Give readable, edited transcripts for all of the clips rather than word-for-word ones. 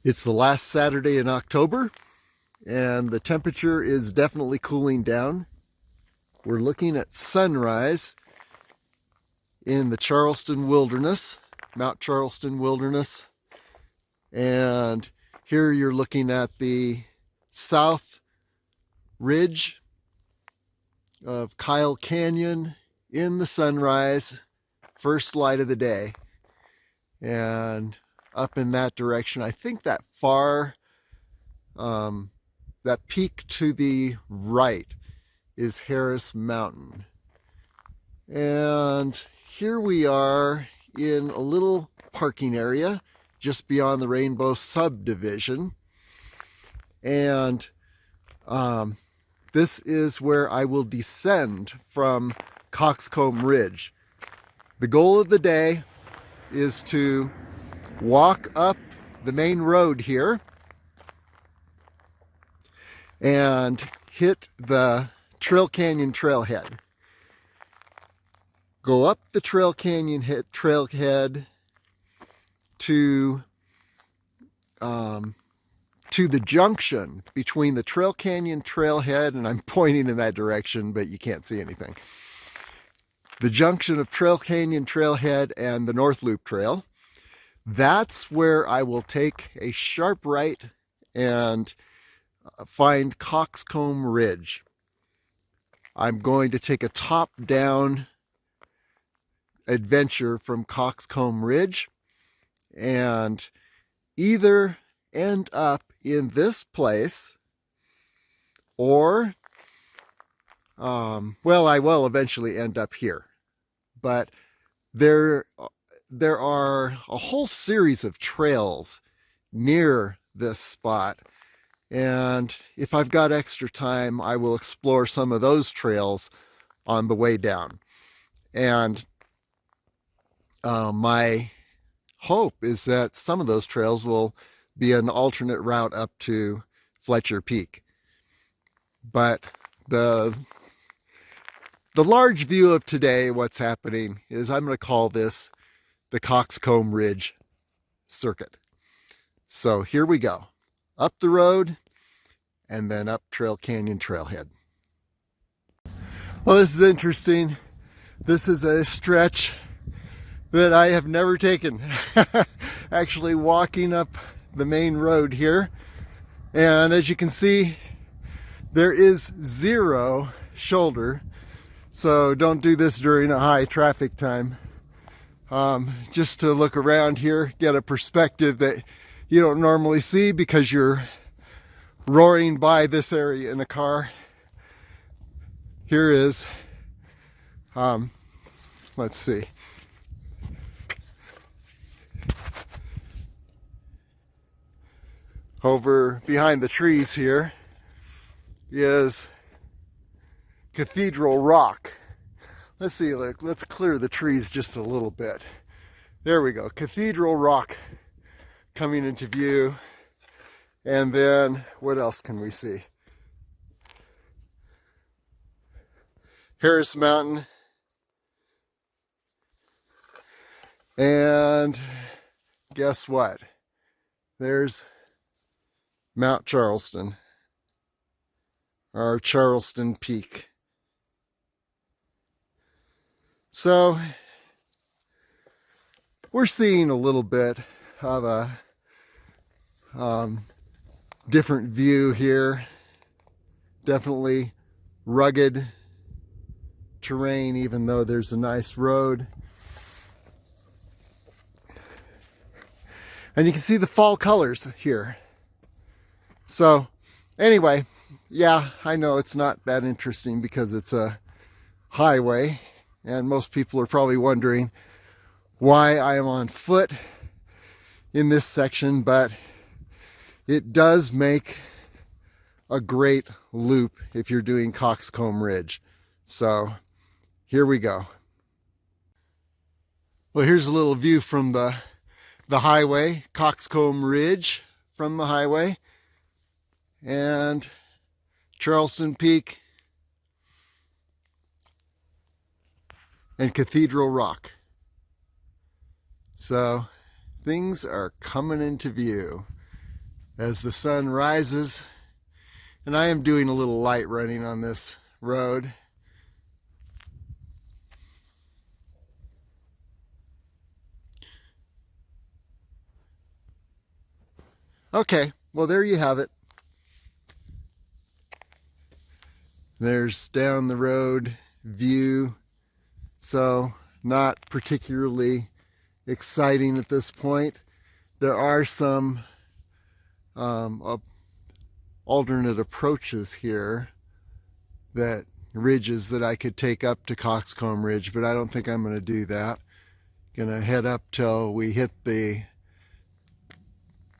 It's the last Saturday in October, and the temperature is definitely cooling down. We're looking at sunrise in the Charleston Wilderness, Mount Charleston Wilderness. And here you're looking at the south ridge of Kyle Canyon in the sunrise, first light of the day. And up in that direction, I think that that peak to the right is Harris Mountain. And here we are in a little parking area just beyond the Rainbow subdivision. And this is where I will descend from Cockscomb Ridge. The goal of the day is to walk up the main road here and hit the Trail Canyon trailhead. Go up the Trail Canyon trailhead to the junction between the Trail Canyon trailhead, and I'm pointing in that direction, but you can't see anything. The junction of Trail Canyon trailhead and the North Loop Trail. That's where I will take a sharp right and find Cockscomb Ridge. I'm going to take a top-down adventure from Cockscomb Ridge and either end up in this place or, well, I will eventually end up here. But there are a whole series of trails near this spot. And if I've got extra time, I will explore some of those trails on the way down. And my hope is that some of those trails will be an alternate route up to Fletcher Peak. But the large view of today, what's happening is I'm going to call this the Cockscomb Ridge circuit. So here we go. Up the road and then up Trail Canyon trailhead. Well, this is interesting. This is a stretch that I have never taken. Actually walking up the main road here. And as you can see, there is zero shoulder. So don't do this during a high traffic time. Just to look around here, get a perspective that you don't normally see because you're roaring by this area in a car. Here is, let's see. Over behind the trees here is Cathedral Rock. Let's see, let's clear the trees just a little bit. There we go, Cathedral Rock coming into view. And then what else can we see? Harris Mountain. And guess what? There's Mount Charleston, or Charleston Peak. So we're seeing a little bit of a different view here. Definitely rugged terrain, even though there's a nice road. And you can see the fall colors here. So anyway, yeah, I know it's not that interesting because it's a highway, and most people are probably wondering why I am on foot in this section, but it does make a great loop if you're doing Cockscomb Ridge. So here we go. Well, here's a little view from the highway, Cockscomb Ridge from the highway, and Charleston Peak and Cathedral Rock. So things are coming into view. as the sun rises. And I am doing a little light running on this road. Okay, well there you have it. There's down the road view. So not particularly exciting at this point. There are some alternate approaches here, that ridges that I could take up to Cockscomb Ridge, but I don't think I'm going to do that. Gonna head up till we hit the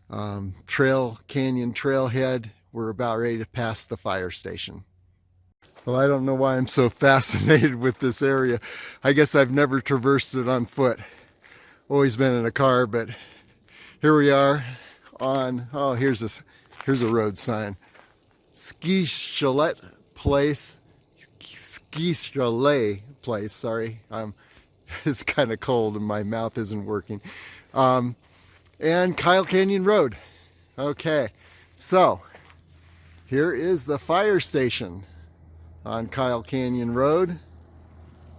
Canyon Trailhead. We're about ready to pass the fire station. Well, I don't know why I'm so fascinated with this area. I guess I've never traversed it on foot. Always been in a car, but here we are on, oh, here's a road sign. Ski Chalet Place. Ski Chalet Place, sorry. It's kind of cold and my mouth isn't working. And Kyle Canyon Road. Okay, so here is the fire station on Kyle Canyon Road,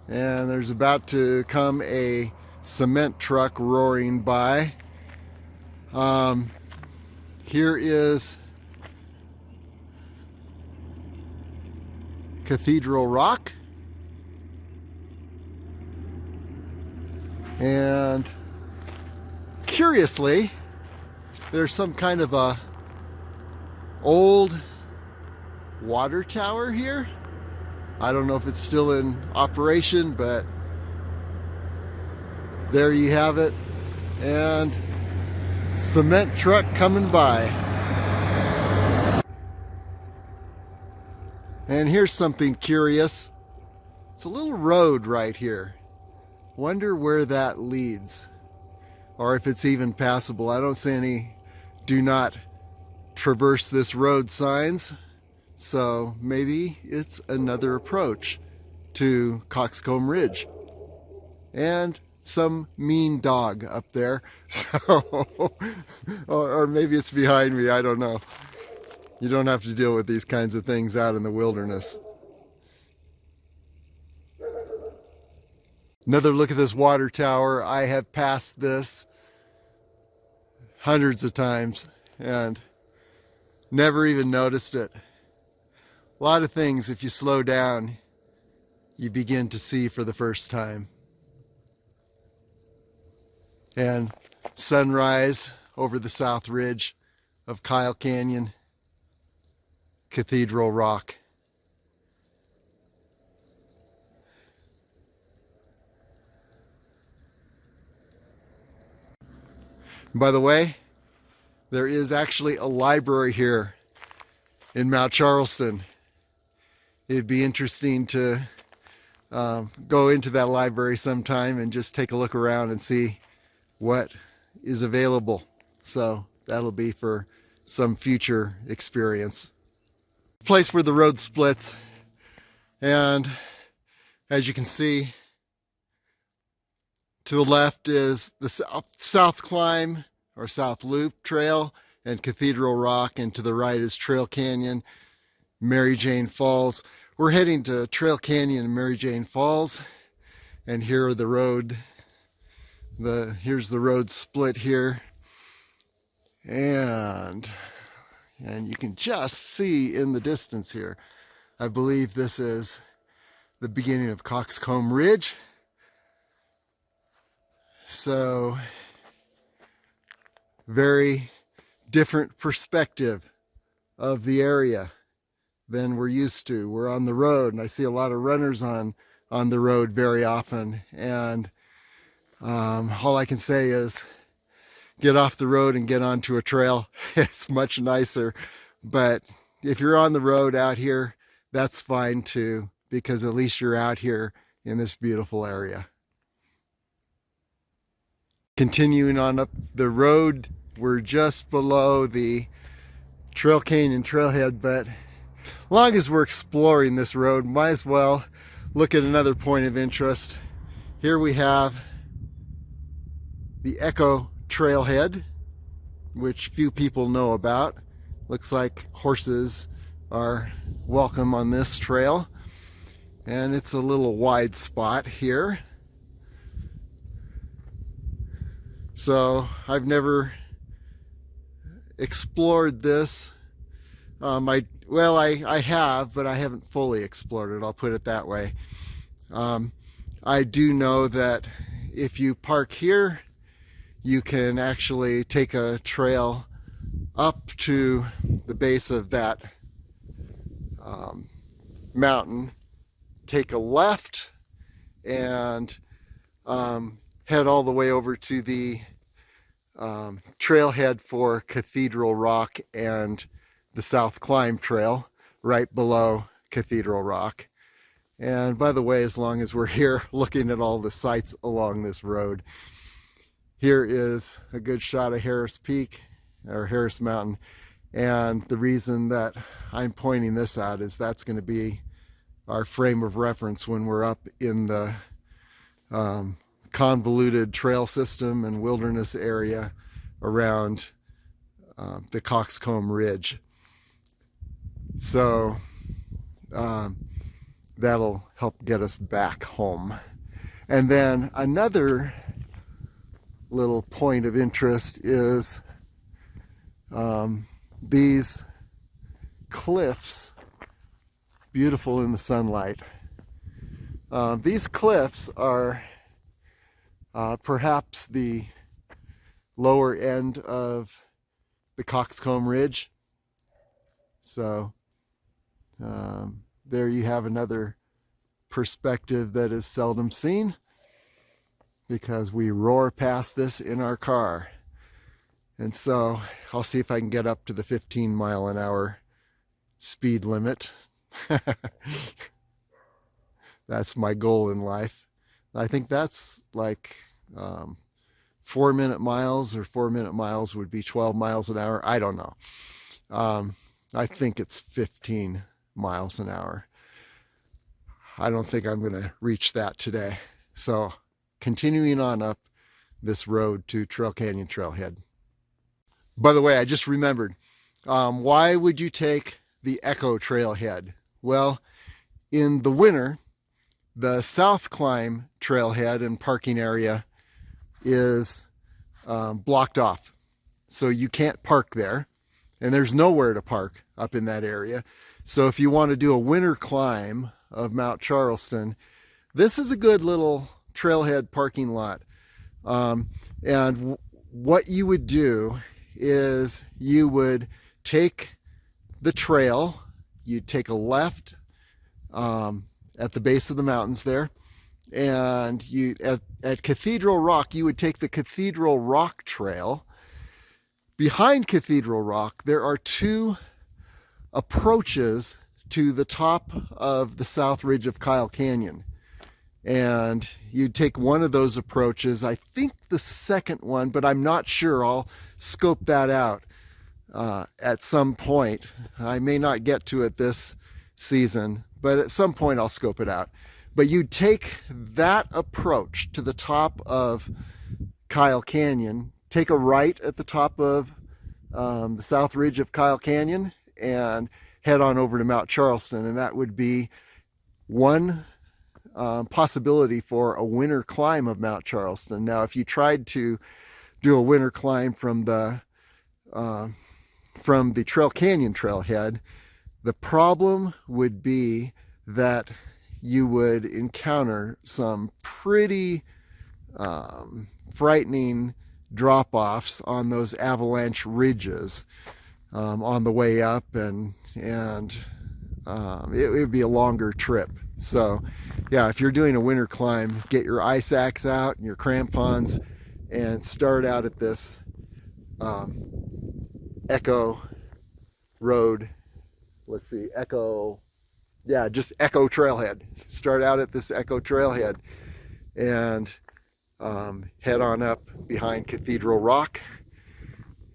and there's about to come a cement truck roaring by. Here is Cathedral Rock, and curiously there's some kind of a old water tower here. I don't know if it's still in operation, but there you have it. And cement truck coming by. And here's something curious. It's a little road right here. Wonder where that leads, or if it's even passable. I don't see any do not traverse this road signs. So maybe it's another approach to Cockscomb Ridge. And some mean dog up there. So, or maybe it's behind me, I don't know. You don't have to deal with these kinds of things out in the wilderness. Another look at this water tower. I have passed this hundreds of times and never even noticed it. A lot of things, if you slow down, you begin to see for the first time. And sunrise over the south ridge of Kyle Canyon, Cathedral Rock. By the way, there is actually a library here in Mount Charleston. It'd be interesting to go into that library sometime and just take a look around and see what is available. So that'll be for some future experience. Place where the road splits, and as you can see, to the left is the South Climb or South Loop Trail and Cathedral Rock, and to the right is Trail Canyon, Mary Jane Falls. We're heading to Trail Canyon and Mary Jane Falls, and here are the road. Here's the road split here, and you can just see in the distance here. I believe this is the beginning of Cockscomb Ridge. So, very different perspective of the area than we're used to. We're on the road, and I see a lot of runners on the road very often, and all I can say is get off the road and get onto a trail. It's much nicer, but if you're on the road out here, that's fine too, because at least you're out here in this beautiful area. Continuing on up the road, we're just below the Trail Canyon Trailhead, but as long as we're exploring this road, might as well look at another point of interest. Here we have the Echo Trailhead, which few people know about. Looks like horses are welcome on this trail, and it's a little wide spot here. So I've never explored this. I have, but I haven't fully explored it, I'll put it that way. I do know that if you park here, you can actually take a trail up to the base of that mountain, take a left, and head all the way over to the trailhead for Cathedral Rock and the South Climb Trail right below Cathedral Rock. And by the way, as long as we're here looking at all the sights along this road, here is a good shot of Harris Peak, or Harris Mountain. And the reason that I'm pointing this out is that's going to be our frame of reference when we're up in the convoluted trail system and wilderness area around the Cockscomb Ridge. So that'll help get us back home. And then another little point of interest is these cliffs, beautiful in the sunlight. These cliffs are perhaps the lower end of the Cockscomb Ridge. So there you have another perspective that is seldom seen, because we roar past this in our car. And so I'll see if I can get up to the 15 mile an hour speed limit. That's my goal in life. I think that's like 4-minute miles, or 4-minute miles would be 12 miles an hour. I don't know. I think it's 15 miles an hour. I don't think I'm going to reach that today. So continuing on up this road to Trail Canyon Trailhead. By the way, I just remembered, why would you take the Echo Trailhead? Well, in the winter, the South Climb Trailhead and parking area is blocked off. So you can't park there, and there's nowhere to park up in that area. So if you want to do a winter climb of Mount Charleston, this is a good little trailhead parking lot. And what you would do is you would take the trail, you'd take a left at the base of the mountains there, and you at Cathedral Rock, you would take the Cathedral Rock Trail. Behind Cathedral Rock, there are two approaches to the top of the South Ridge of Kyle Canyon. And you'd take one of those approaches, I think the second one, but I'm not sure. I'll scope that out at some point. I may not get to it this season, but at some point I'll scope it out. But you'd take that approach to the top of Kyle Canyon, take a right at the top of the South Ridge of Kyle Canyon, and head on over to Mount Charleston. And that would be one possibility for a winter climb of Mount Charleston. Now, if you tried to do a winter climb from the Trail Canyon Trailhead, the problem would be that you would encounter some pretty frightening drop-offs on those avalanche ridges on the way up, and it would be a longer trip. So yeah, if you're doing a winter climb, get your ice axe out and your crampons and start out at this Echo Road. Let's see, just Echo Trailhead. Start out at this Echo Trailhead and head on up behind Cathedral Rock,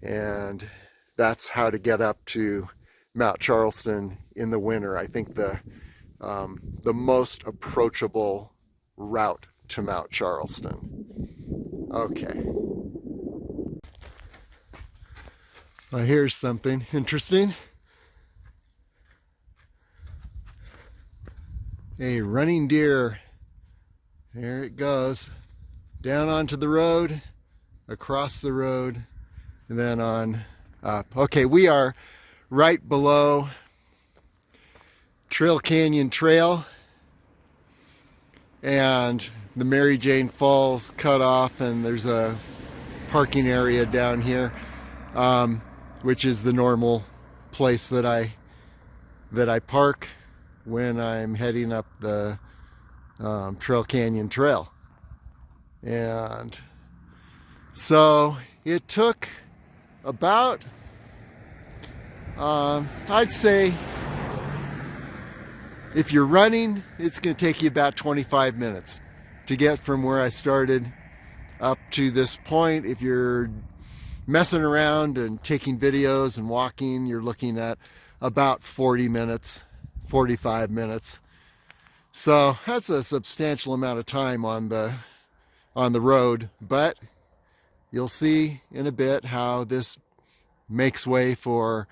and that's how to get up to Mount Charleston in the winter. I think the most approachable route to Mount Charleston. Okay. Well, here's something interesting. A running deer. There it goes. Down onto the road, across the road, and then on up. Okay, we are right below Trail Canyon Trail and the Mary Jane Falls cutoff, and there's a parking area down here, which is the normal place that I park when I'm heading up the Trail Canyon Trail. And so it took about, I'd say, if you're running, it's going to take you about 25 minutes to get from where I started up to this point. If you're messing around and taking videos and walking, you're looking at about 40 minutes, 45 minutes. So that's a substantial amount of time on the road, but you'll see in a bit how this makes way for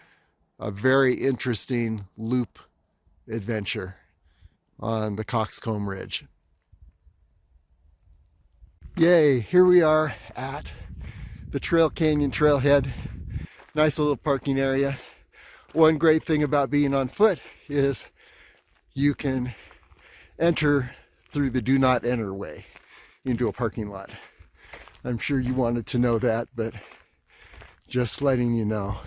a very interesting loop adventure on the Cockscomb Ridge. Yay, here we are at the Trail Canyon Trailhead. Nice little parking area. One great thing about being on foot is you can enter through the do not enter way into a parking lot. I'm sure you wanted to know that, but just letting you know.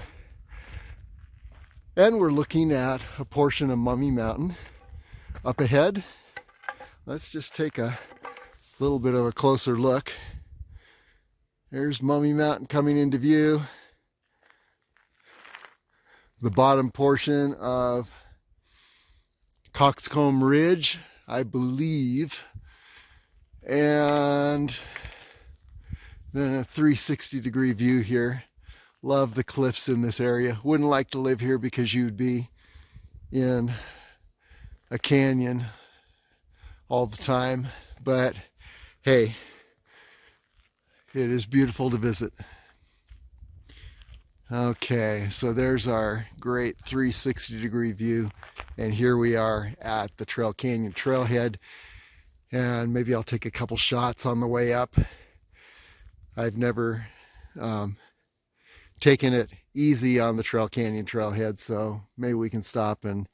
And we're looking at a portion of Mummy Mountain up ahead. Let's just take a little bit of a closer look. There's Mummy Mountain coming into view. The bottom portion of Cockscomb Ridge, I believe. And then a 360-degree view here. Love the cliffs in this area. Wouldn't like to live here because you'd be in a canyon all the time. But hey, it is beautiful to visit. Okay, so there's our great 360-degree view. And here we are at the Trail Canyon Trailhead. And maybe I'll take a couple shots on the way up. I've never taken it easy on the Trail Canyon Trailhead, so maybe we can stop and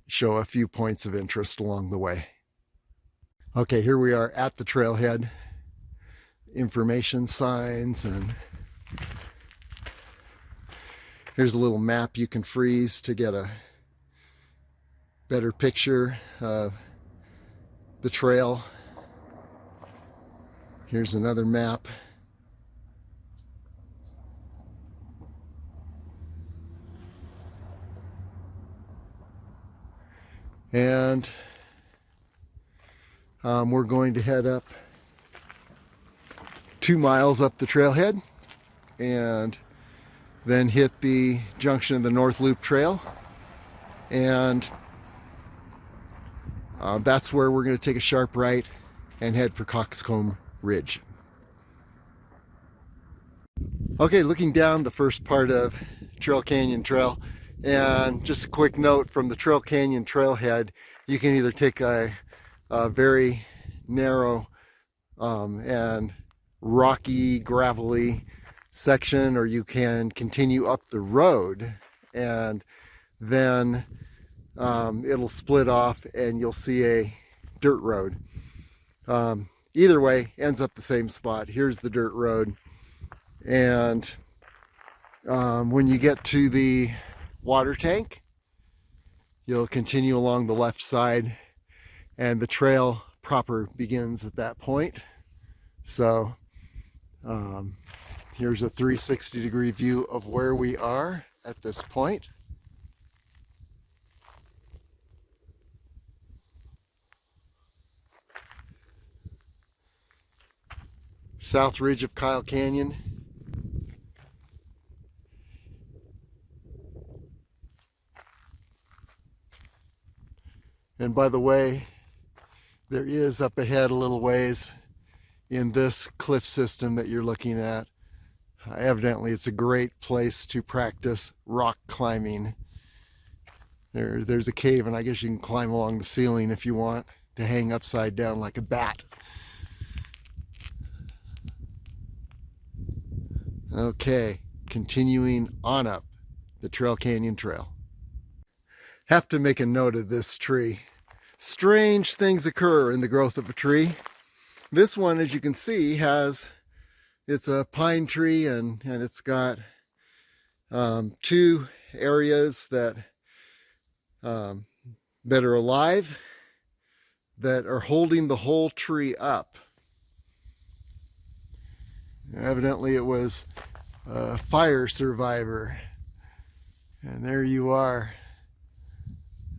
show a few points of interest along the way. Okay, here we are at the trailhead. Information signs, and here's a little map you can freeze to get a better picture of the trail. Here's another map. And we're going to head up 2 miles up the trailhead and then hit the junction of the North Loop Trail. And that's where we're going to take a sharp right and head for Cockscomb Ridge. Okay, looking down the first part of Trail Canyon Trail, and just a quick note from the Trail Canyon Trailhead, you can either take a very narrow and rocky, gravelly section, or you can continue up the road, and then it'll split off and you'll see a dirt road. Either way, ends up the same spot. Here's the dirt road, and when you get to the water tank, you'll continue along the left side, and the trail proper begins at that point. So here's a 360-degree view of where we are at this point. South ridge of Kyle Canyon. And by the way, there is up ahead a little ways in this cliff system that you're looking at Evidently, it's a great place to practice rock climbing. There's a cave, and I guess you can climb along the ceiling if you want to hang upside down like a bat. Okay, continuing on up the Trail Canyon Trail. Have to make a note of this tree. Strange things occur in the growth of a tree. This one, as you can see, it's a pine tree, and it's got two areas that are alive, that are holding the whole tree up. Evidently it was a fire survivor. And there you are.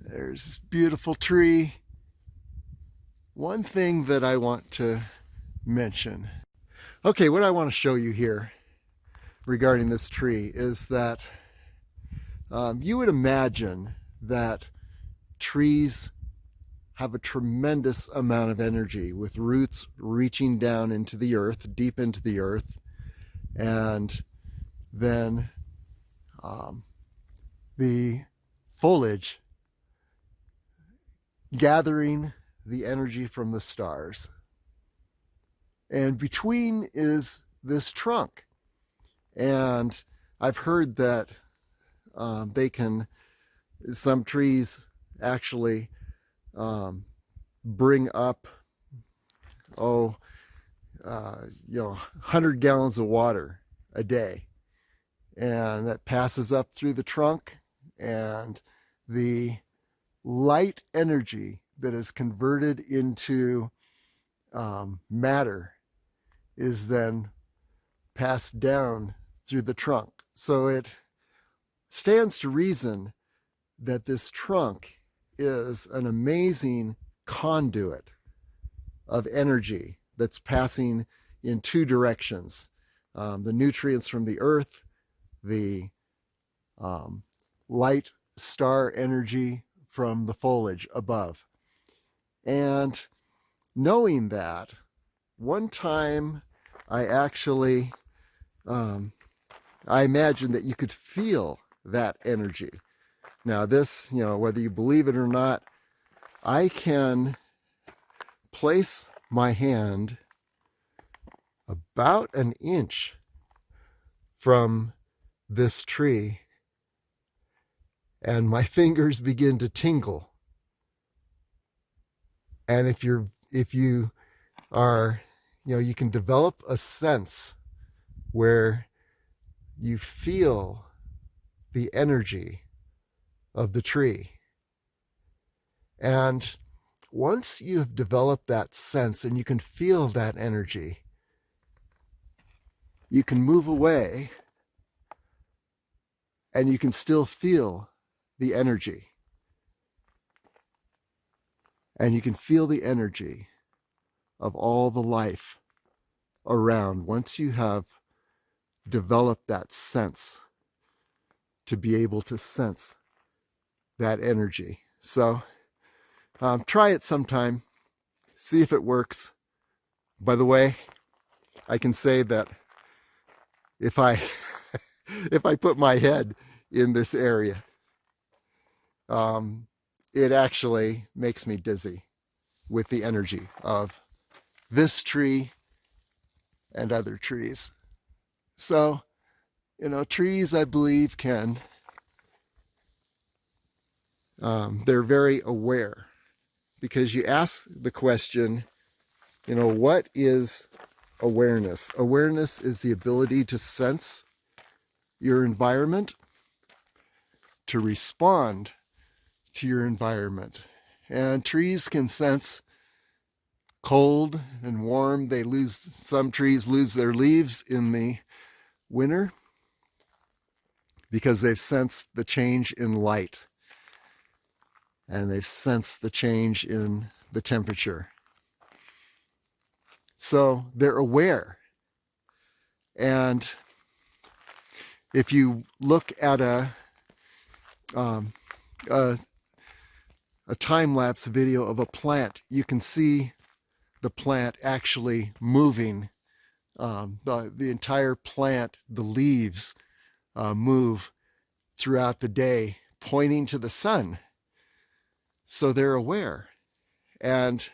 There's this beautiful tree. One thing that I want to mention. Okay, what I want to show you here regarding this tree is that you would imagine that trees have a tremendous amount of energy, with roots reaching down into the earth, deep into the earth, and then the foliage gathering the energy from the stars. And between is this trunk. And I've heard that some trees actually bring up 100 gallons of water a day, and that passes up through the trunk, and the light energy that is converted into matter is then passed down through the trunk. So it stands to reason that this trunk is an amazing conduit of energy that's passing in two directions. The nutrients from the earth, the light star energy from the foliage above. And knowing that, one time I actually, I imagined that you could feel that energy. Now this, whether you believe it or not, I can place my hand about an inch from this tree, and my fingers begin to tingle. And if you are, you can develop a sense where you feel the energy of the tree. And once you have developed that sense and you can feel that energy, you can move away and you can still feel the energy. And you can feel the energy of all the life around once you have developed that sense to be able to sense that energy. So try it sometime, see if it works. By the way, I can say that if I put my head in this area, it actually makes me dizzy with the energy of this tree and other trees. So, trees, I believe, they're very aware, because you ask the question, what is awareness? Awareness is the ability to sense your environment, to respond to your environment. And trees can sense cold and warm. Some trees lose their leaves in the winter because they've sensed the change in light, and they've sensed the change in the temperature. So they're aware. And if you look at a time-lapse video of a plant, you can see the plant actually moving the entire plant, the leaves move throughout the day, pointing to the sun. So they're aware. And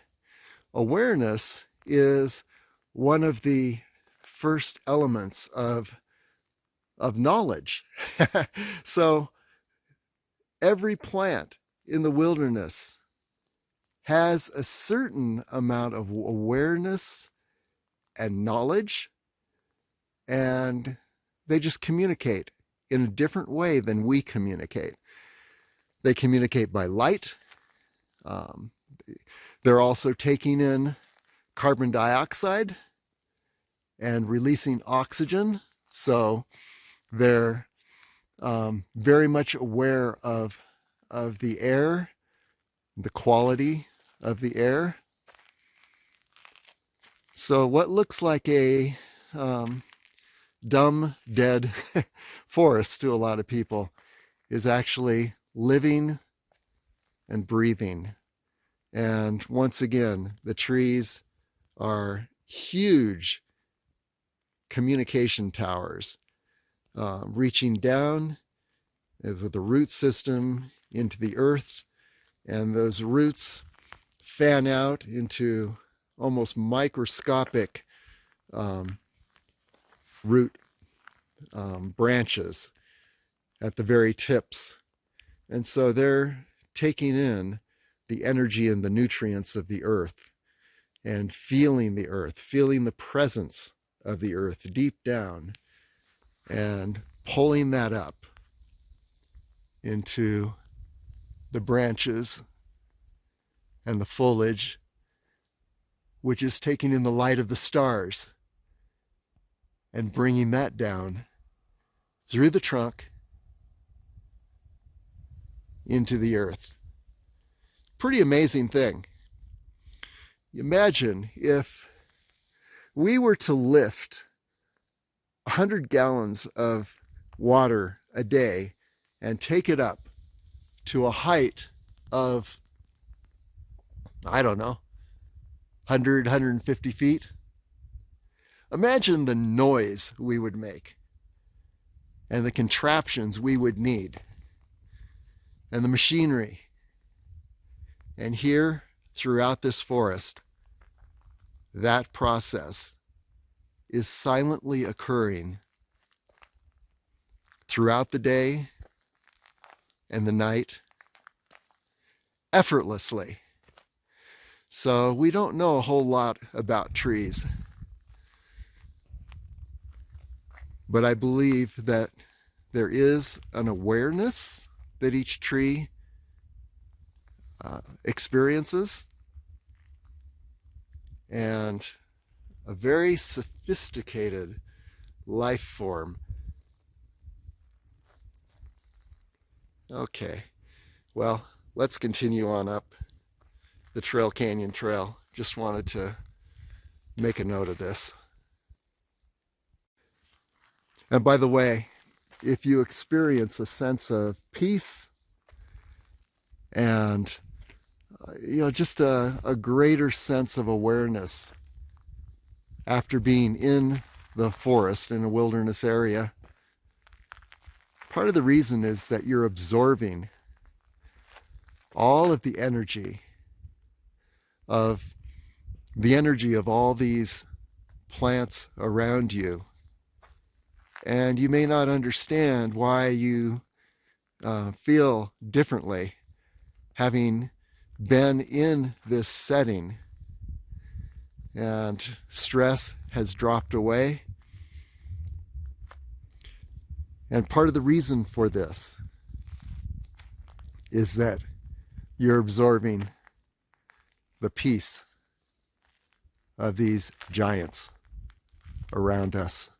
awareness is one of the first elements of knowledge. So every plant in the wilderness has a certain amount of awareness and knowledge, and they just communicate in a different way than we communicate. They communicate by light. They're also taking in carbon dioxide and releasing oxygen. So they're very much aware of the air, the quality of the air. So what looks like a dumb, dead forest to a lot of people is actually living and breathing. And once again, the trees are huge communication towers, reaching down with the root system into the earth, and those roots fan out into almost microscopic root branches at the very tips. And so they're taking in the energy and the nutrients of the earth and feeling the earth, feeling the presence of the earth deep down, and pulling that up into the branches and the foliage, which is taking in the light of the stars and bringing that down through the trunk into the earth. Pretty amazing thing. Imagine if we were to lift 100 gallons of water a day and take it up to a height of, I don't know, 100, 150 feet. Imagine the noise we would make and the contraptions we would need and the machinery. And here, throughout this forest, that process is silently occurring throughout the day and the night, effortlessly. So we don't know a whole lot about trees, but I believe that there is an awareness that each tree experiences, and a very sophisticated life form. Okay, well, let's continue on up the Trail Canyon Trail. Just wanted to make a note of this. And by the way, if you experience a sense of peace and just a greater sense of awareness after being in the forest, in a wilderness area, part of the reason is that you're absorbing all of the energy of all these plants around you. And you may not understand why you feel differently, having been in this setting, and stress has dropped away. And part of the reason for this is that you're absorbing the peace of these giants around us.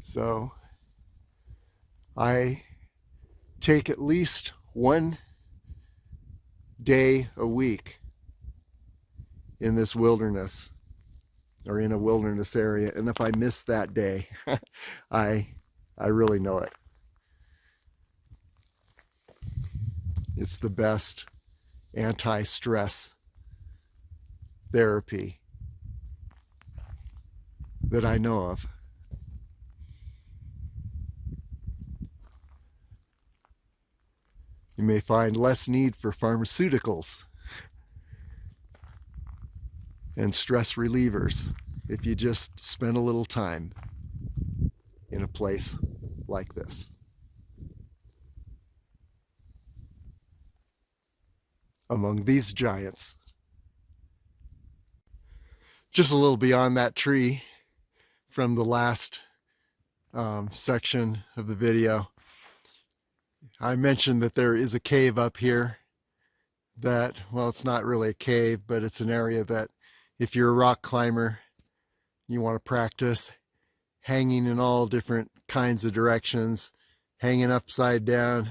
So I take at least one day a week in this wilderness, or in a wilderness area, and if I miss that day, I really know it. It's the best anti-stress therapy that I know of. You may find less need for pharmaceuticals and stress relievers if you just spend a little time in a place like this. Among these giants. Just a little beyond that tree from the last section of the video, I mentioned that there is a cave up here that, well, it's not really a cave, but it's an area that if you're a rock climber, you want to practice hanging in all different kinds of directions, hanging upside down.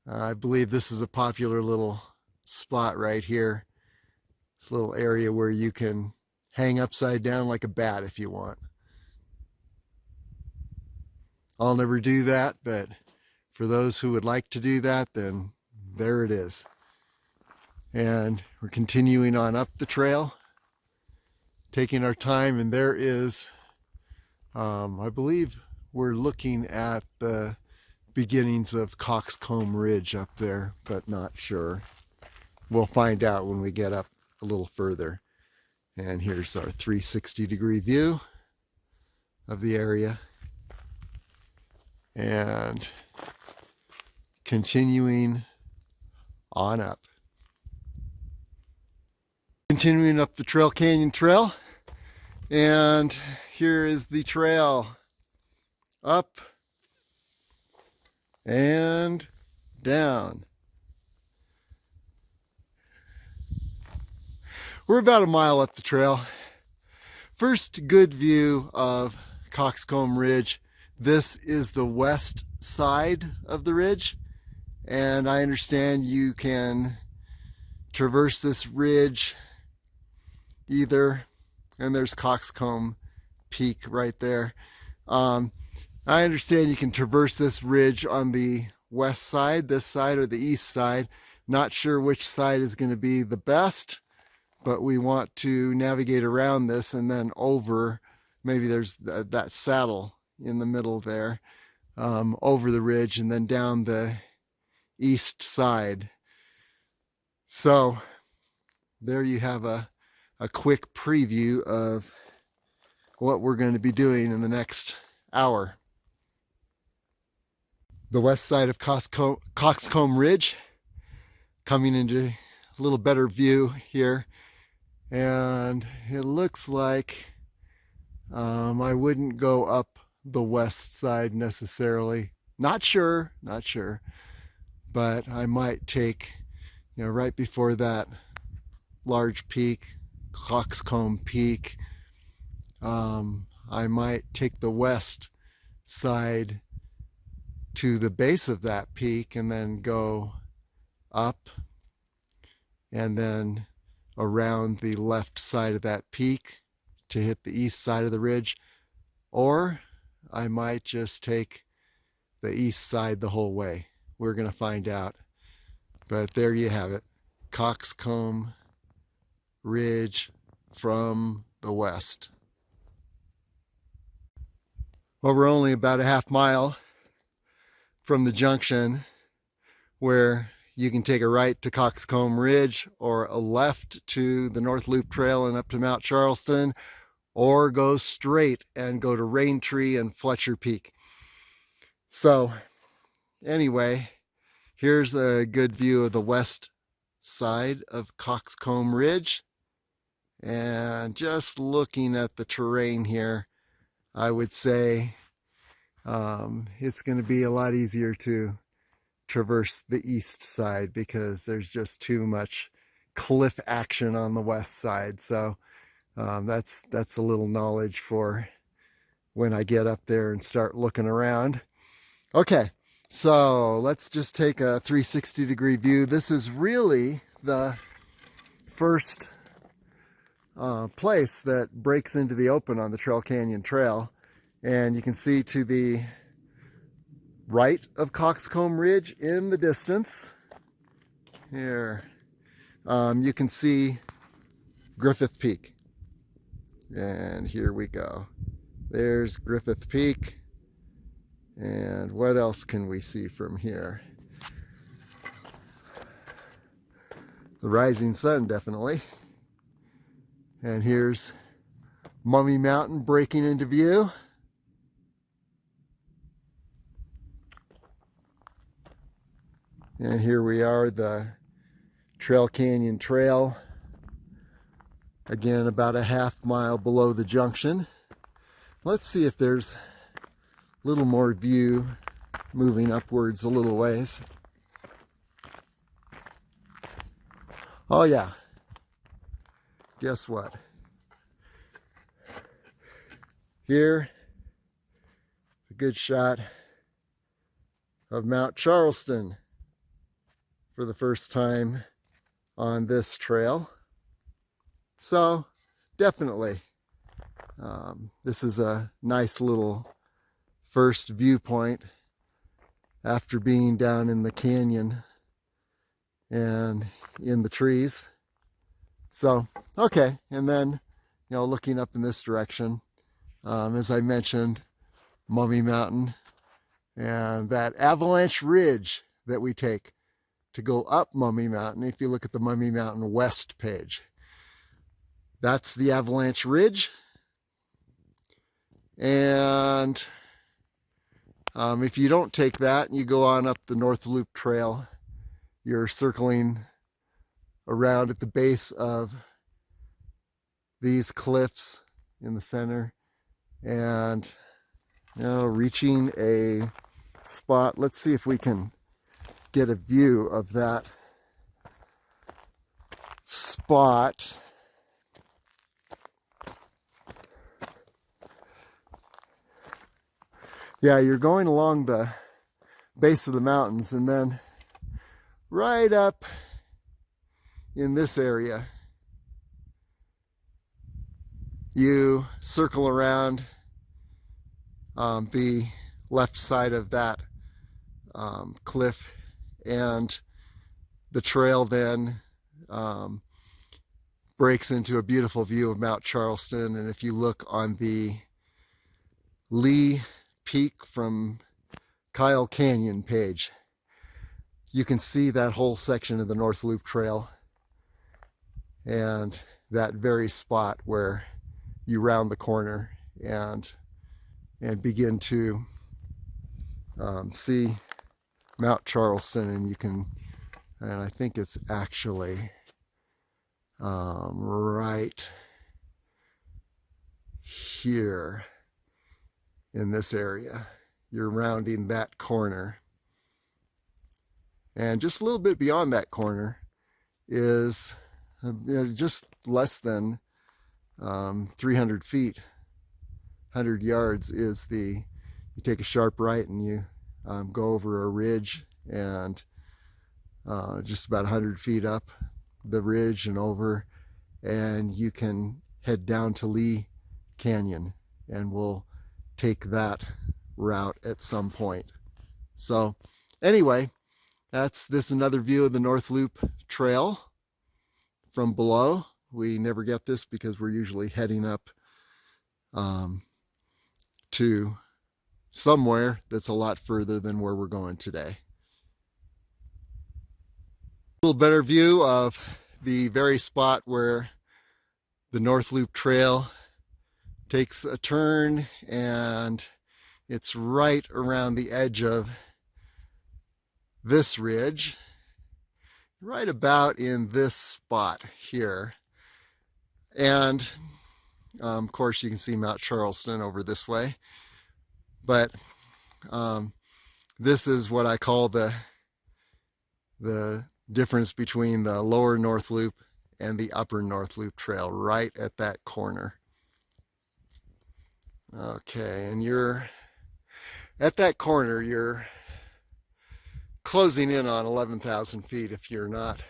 I believe this is a popular little spot right here. This little area where you can hang upside down like a bat if you want. I'll never do that, but for those who would like to do that, then there it is. And we're continuing on up the trail, taking our time, and there is, I believe we're looking at the beginnings of Cockscomb Ridge up there, but not sure. We'll find out when we get up a little further. And here's our 360-degree view of the area. And continuing on up. Continuing up the Trail Canyon Trail. And here is the trail. Up and down. We're about a mile up the trail. First good view of Cockscomb Ridge. This is the west side of the ridge, and I understand you can traverse this ridge either, and there's Cockscomb Peak right there. I understand you can traverse this ridge on the west side, this side, or the east side. Not sure which side is going to be the best, but we want to navigate around this and then over. Maybe there's that saddle in the middle there, over the ridge and then down the east side. So there you have a quick preview of what we're going to be doing in the next hour. The west side of Cockscomb Ridge, coming into a little better view here. And it looks like I wouldn't go up the west side necessarily. Not sure, but I might take, right before that large peak, Cockscomb Peak, I might take the west side to the base of that peak and then go up and then around the left side of that peak to hit the east side of the ridge. Or I might just take the east side the whole way. We're going to find out. But there you have it. Cockscomb Ridge from the west. Well, we're only about a half mile from the junction where you can take a right to Cockscomb Ridge or a left to the North Loop Trail and up to Mount Charleston, or go straight and go to Rain Tree and Fletcher Peak. So anyway, here's a good view of the west side of Cockscomb Ridge. And just looking at the terrain here, I would say it's going to be a lot easier to traverse the east side because there's just too much cliff action on the west side. So that's a little knowledge for when I get up there and start looking around. Okay, so let's just take a 360-degree view. This is really the first place that breaks into the open on the Trail Canyon Trail. And you can see to the right of Cockscomb Ridge in the distance here, you can see Griffith Peak. And here we go. There's Griffith Peak. And what else can we see from here? The rising sun, definitely. And here's Mummy Mountain breaking into view. And here we are, the Trail Canyon Trail. Again, about a half mile below the junction. Let's see if there's a little more view moving upwards a little ways. Oh yeah. Guess what? Here, a good shot of Mount Charleston for the first time on this trail. So, definitely, this is a nice little first viewpoint after being down in the canyon and in the trees. So, okay, and then, looking up in this direction, as I mentioned, Mummy Mountain and that Avalanche Ridge that we take to go up Mummy Mountain. If you look at the Mummy Mountain West page, that's the Avalanche Ridge. And if you don't take that and you go on up the North Loop Trail, you're circling around at the base of these cliffs in the center and reaching a spot. Let's see if we can get a view of that spot. Yeah, you're going along the base of the mountains, and then right up in this area, you circle around the left side of that cliff, and the trail then breaks into a beautiful view of Mount Charleston. And if you look on the Lee Peak from Kyle Canyon page, you can see that whole section of the North Loop Trail and that very spot where you round the corner and begin to see Mount Charleston. And I think it's actually right here in this area. You're rounding that corner, and just a little bit beyond that corner is just less than 300 feet, 100 yards is you take a sharp right and you go over a ridge, and just about 100 feet up the ridge and over, and you can head down to Lee Canyon, and we'll take that route at some point. So anyway, this is another view of the North Loop Trail from below. We never get this because we're usually heading up to somewhere that's a lot further than where we're going today. A little better view of the very spot where the North Loop Trail takes a turn, and it's right around the edge of this ridge, right about in this spot here. And of course you can see Mount Charleston over this way, but this is what I call the difference between the lower North Loop and the upper North Loop Trail, right at that corner. Okay, and you're at that corner, you're closing in on 11,000 feet if you're not,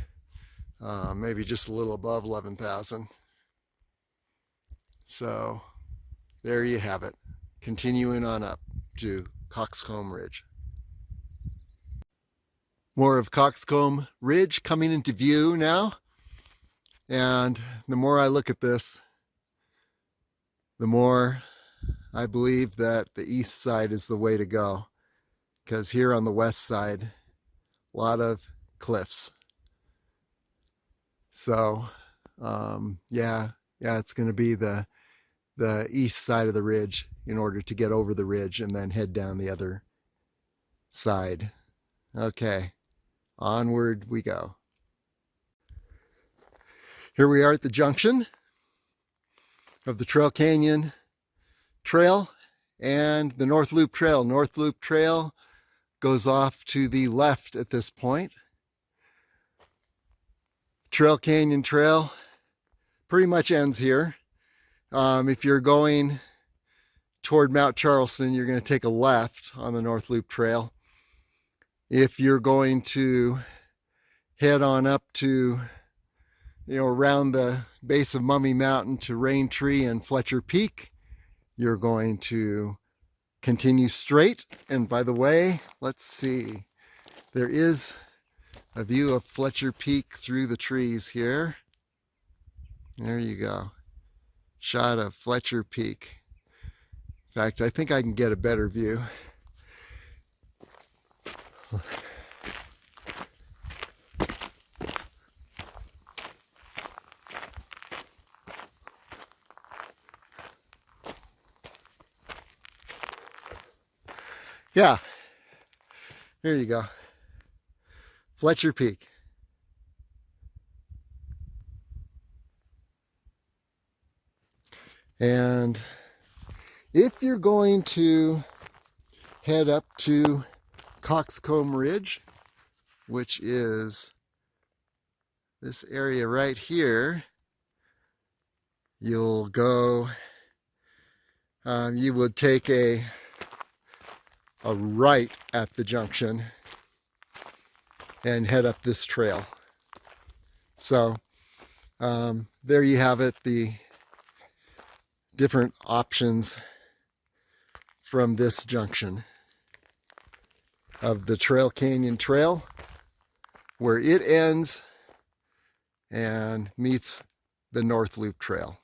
maybe just a little above 11,000. So there you have it, continuing on up to Cockscomb Ridge. More of Cockscomb Ridge coming into view now, and the more I look at this, the more I believe that the east side is the way to go, because here on the west side, a lot of cliffs. So yeah, it's going to be the east side of the ridge in order to get over the ridge and then head down the other side. Okay, onward we go. Here we are at the junction of the Trail Canyon Trail and the North Loop Trail. North Loop Trail goes off to the left at this point. Trail Canyon Trail pretty much ends here. If you're going toward Mount Charleston, you're going to take a left on the North Loop Trail. If you're going to head on up to, around the base of Mummy Mountain to Rain Tree and Fletcher Peak, you're going to continue straight. And by the way, let's see, there is a view of Fletcher Peak through the trees here. There you go. Shot of Fletcher Peak. In fact, I think I can get a better view. Yeah, there you go. Fletcher Peak. And if you're going to head up to Cockscomb Ridge, which is this area right here, you'll go, you would take a right at the junction and head up this trail. So there you have it, the different options from this junction of the Trail Canyon Trail, where it ends and meets the North Loop Trail.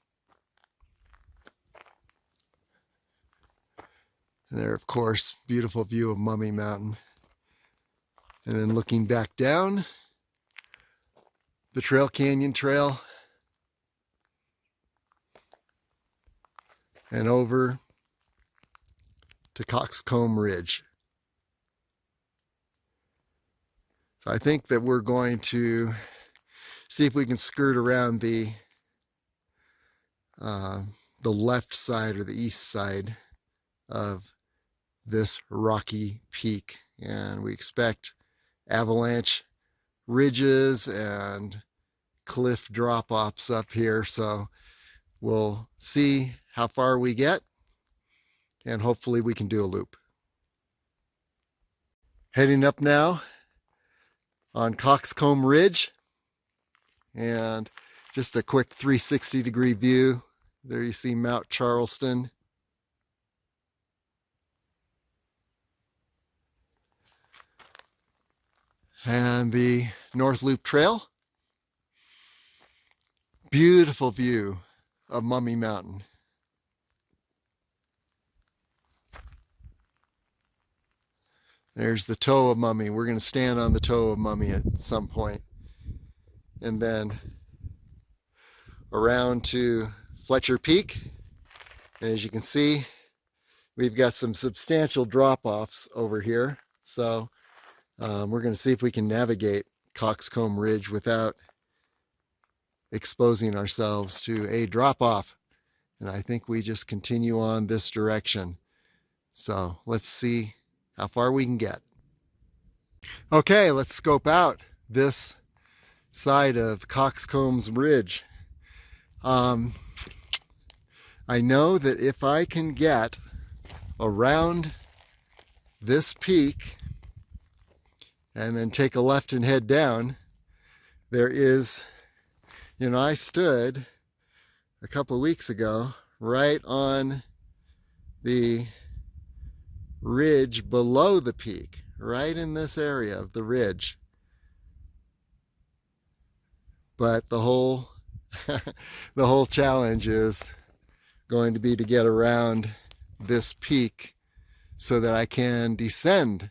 And there, of course, beautiful view of Mummy Mountain. And then looking back down, the Trail Canyon Trail, and over to Cockscomb Ridge. So I think that we're going to see if we can skirt around the left side or the east side of this rocky peak, and we expect avalanche ridges and cliff drop-offs up here, so we'll see how far we get, and hopefully we can do a loop. Heading up now on Cockscomb Ridge, and just a quick 360-degree view. There you see Mount Charleston. And the North Loop Trail. Beautiful view of Mummy Mountain. There's the toe of Mummy. We're going to stand on the toe of Mummy at some point. And then around to Fletcher Peak. And as you can see, we've got some substantial drop-offs over here. So we're going to see if we can navigate Cockscomb Ridge without exposing ourselves to a drop-off. And I think we just continue on this direction. So let's see how far we can get. Okay, let's scope out this side of Cockscomb Ridge. I know that if I can get around this peak and then take a left and head down, there is, I stood a couple of weeks ago right on the ridge below the peak, right in this area of the ridge. But the whole the whole challenge is going to be to get around this peak so that I can descend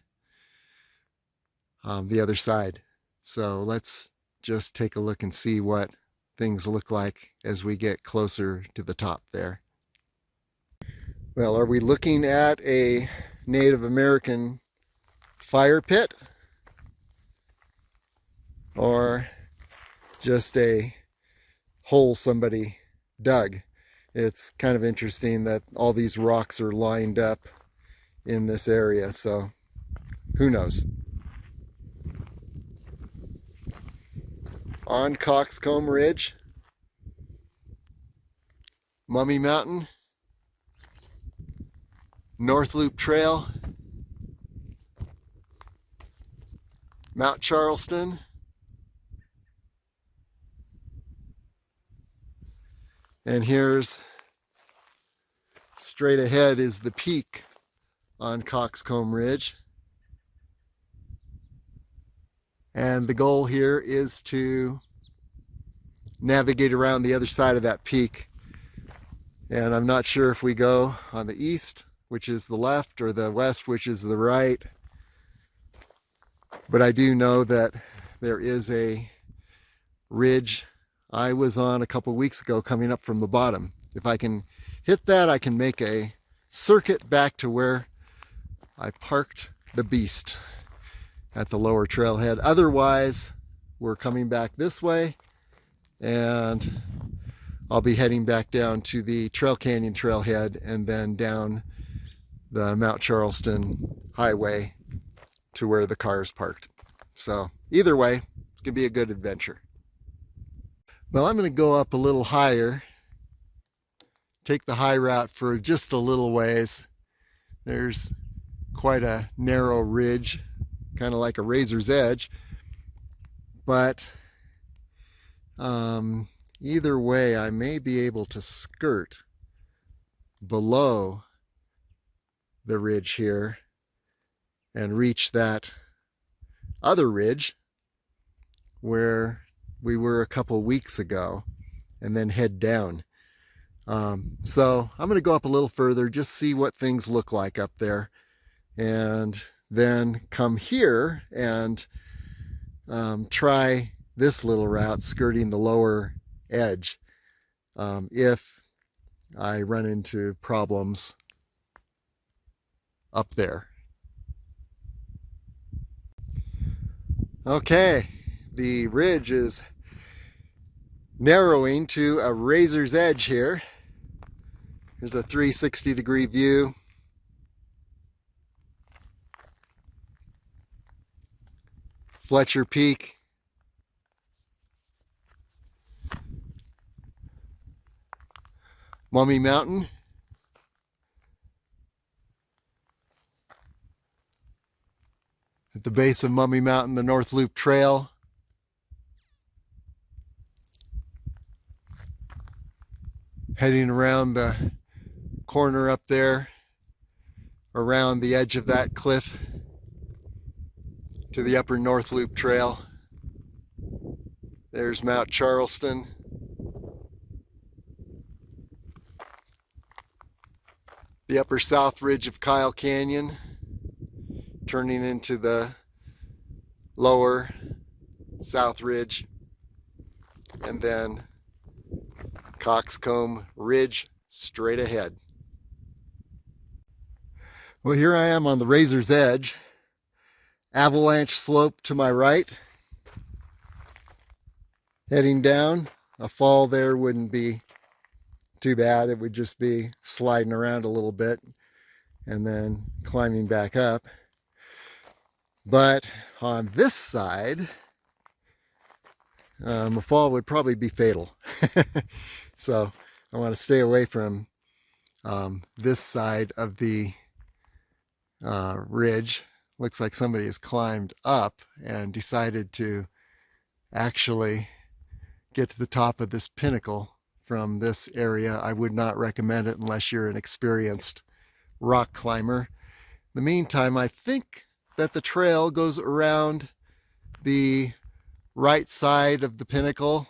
the other side. So let's just take a look and see what things look like as we get closer to the top there. Well, are we looking at a Native American fire pit or just a hole somebody dug? It's kind of interesting that all these rocks are lined up in this area, so who knows? On Cockscomb Ridge, Mummy Mountain, North Loop Trail, Mount Charleston, and here's straight ahead is the peak on Cockscomb Ridge. And the goal here is to navigate around the other side of that peak. And I'm not sure if we go on the east, which is the left, or the west, which is the right. But I do know that there is a ridge I was on a couple weeks ago coming up from the bottom. If I can hit that, I can make a circuit back to where I parked the beast at the lower trailhead. Otherwise, we're coming back this way, and I'll be heading back down to the Trail Canyon trailhead and then down the Mount Charleston highway to where the car is parked. So either way, it can be a good adventure. Well, I'm going to go up a little higher, take the high route for just a little ways. There's quite a narrow ridge, kind of like a razor's edge, but either way, I may be able to skirt below the ridge here and reach that other ridge where we were a couple weeks ago, and then head down. So I'm going to go up a little further, just see what things look like up there, and then come here and try this little route skirting the lower edge if I run into problems up there. Okay, the ridge is narrowing to a razor's edge here. Here's a 360-degree view. Fletcher Peak. Mummy Mountain. At the base of Mummy Mountain, the North Loop Trail. Heading around the corner up there, around the edge of that cliff to the upper North Loop Trail. There's Mount Charleston. The upper south ridge of Kyle Canyon, turning into the lower south ridge, and then Cockscomb Ridge straight ahead. Well, here I am on the razor's edge. Avalanche Slope to my right. Heading down. A fall there wouldn't be too bad. It would just be sliding around a little bit and then climbing back up. But on this side, a fall would probably be fatal. So I want to stay away from this side of the ridge. Looks like somebody has climbed up and decided to actually get to the top of this pinnacle from this area. I would not recommend it unless you're an experienced rock climber. In the meantime, I think that the trail goes around the right side of the pinnacle,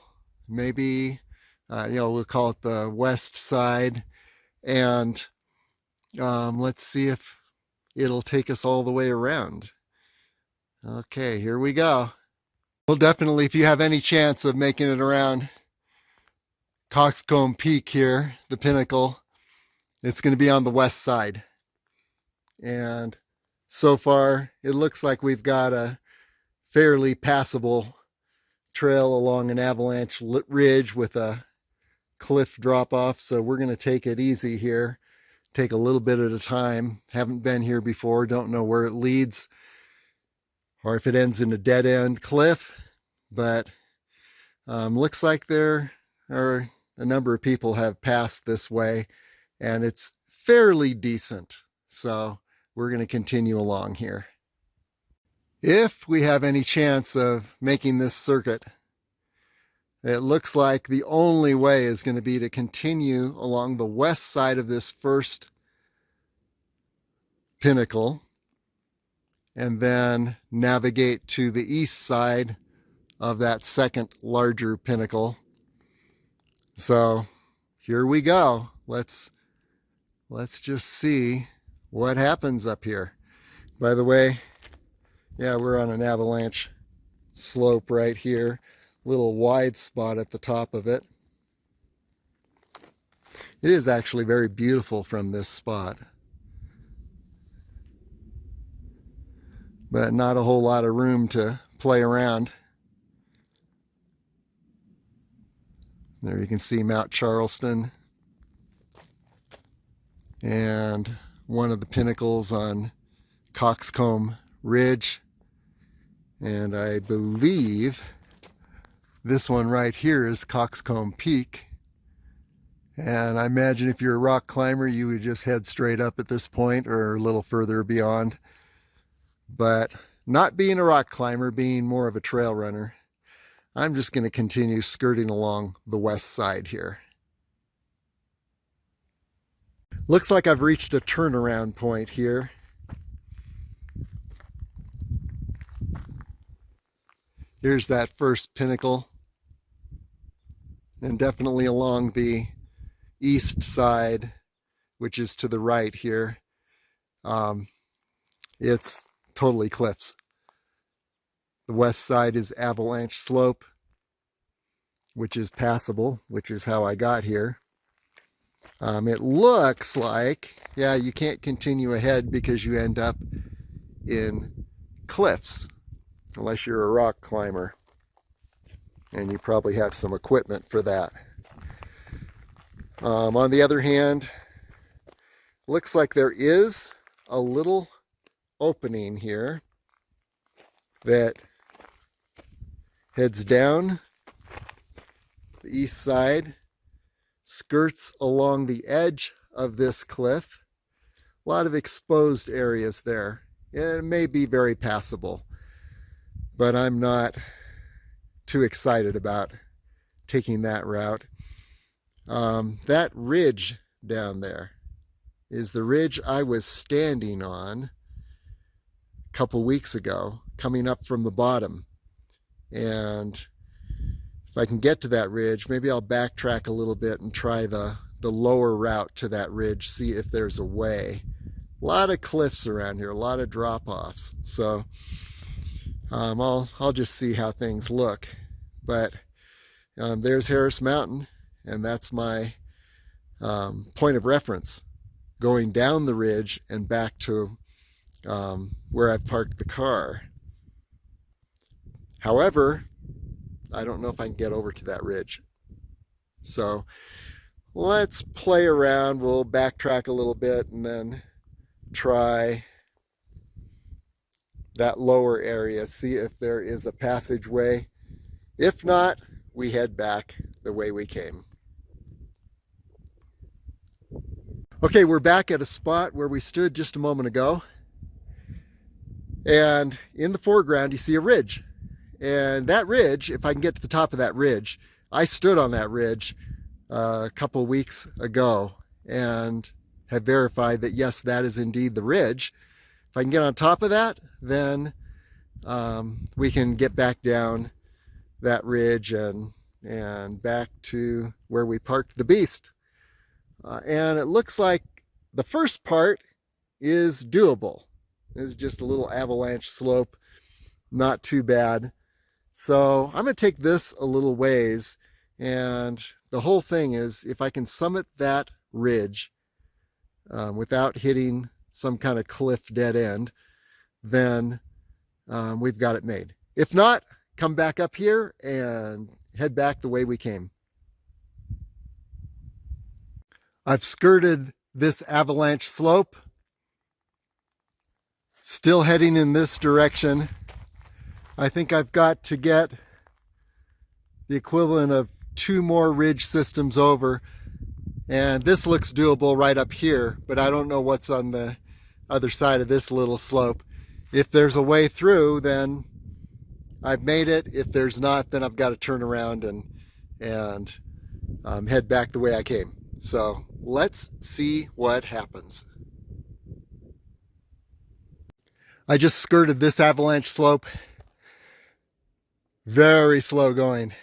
maybe we'll call it the west side, And let's see if it'll take us all the way around. Okay, here we go. Well, definitely, if you have any chance of making it around Cockscomb Peak here, the pinnacle, it's going to be on the west side. And so far, it looks like we've got a fairly passable trail along an Avalanche Ridge with a cliff drop off. So we're going to take it easy here, take a little bit at a time. Haven't been here before, don't know where it leads or if it ends in a dead end cliff, but looks like there are a number of people have passed this way and it's fairly decent. So we're going to continue along here. If we have any chance of making this circuit, it looks like the only way is going to be to continue along the west side of this first pinnacle and then navigate to the east side of that second larger pinnacle. So here we go. Let's just see what happens up here. By the way, yeah, we're on an Avalanche Slope right here. Little wide spot at the top of it. It is actually very beautiful from this spot, but not a whole lot of room to play around. There you can see Mount Charleston and one of the pinnacles on Cockscomb Ridge, and I believe this one right here is Cockscomb Peak. And I imagine if you're a rock climber, you would just head straight up at this point or a little further beyond. But not being a rock climber, being more of a trail runner, I'm just going to continue skirting along the west side here. Looks like I've reached a turnaround point here. Here's that first pinnacle, and definitely along the east side, which is to the right here, it's totally cliffs. The west side is Avalanche Slope, which is passable, which is how I got here. It looks like, yeah, you can't continue ahead because you end up in cliffs, unless you're a rock climber, and you probably have some equipment for that. On the other hand, looks like there is a little opening here that heads down the east side, skirts along the edge of this cliff. A lot of exposed areas there. It may be very passable, but I'm not too excited about taking that route. That ridge down there is the ridge I was standing on a couple weeks ago, coming up from the bottom. And if I can get to that ridge, maybe I'll backtrack a little bit and try the lower route to that ridge, see if there's a way. A lot of cliffs around here, a lot of drop-offs. So I'll just see how things look. But there's Harris Mountain, and that's my point of reference, going down the ridge and back to where I've parked the car. However, I don't know if I can get over to that ridge. So let's play around. We'll backtrack a little bit and then try that lower area, see if there is a passageway. If not, we head back the way we came. Okay, we're back at a spot where we stood just a moment ago. And in the foreground, you see a ridge. And that ridge, if I can get to the top of that ridge, I stood on that ridge a couple weeks ago and have verified that yes, that is indeed the ridge. If I can get on top of that, then we can get back down that ridge and back to where we parked the beast. And it looks like the first part is doable. It's just a little avalanche slope, not too bad. So I'm going to take this a little ways, and the whole thing is if I can summit that ridge without hitting some kind of cliff dead end, then we've got it made. If not, come back up here and head back the way we came. I've skirted this avalanche slope, still heading in this direction. I think I've got to get the equivalent of 2 more ridge systems over, and this looks doable right up here, but I don't know what's on the other side of this little slope. If there's a way through, then I've made it. If there's not, then I've got to turn around and head back the way I came. So let's see what happens. I just skirted this avalanche slope. Very slow going.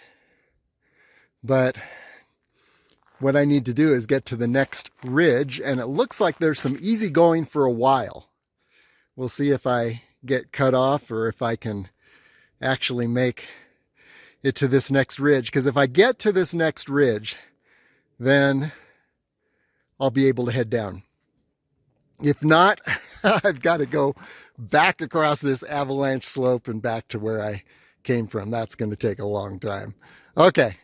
But what I need to do is get to the next ridge, and it looks like there's some easy going for a while. We'll see if I get cut off or if I can actually make it to this next ridge. Because if I get to this next ridge, then I'll be able to head down. If not, I've got to go back across this avalanche slope and back to where I came from. That's going to take a long time. Okay,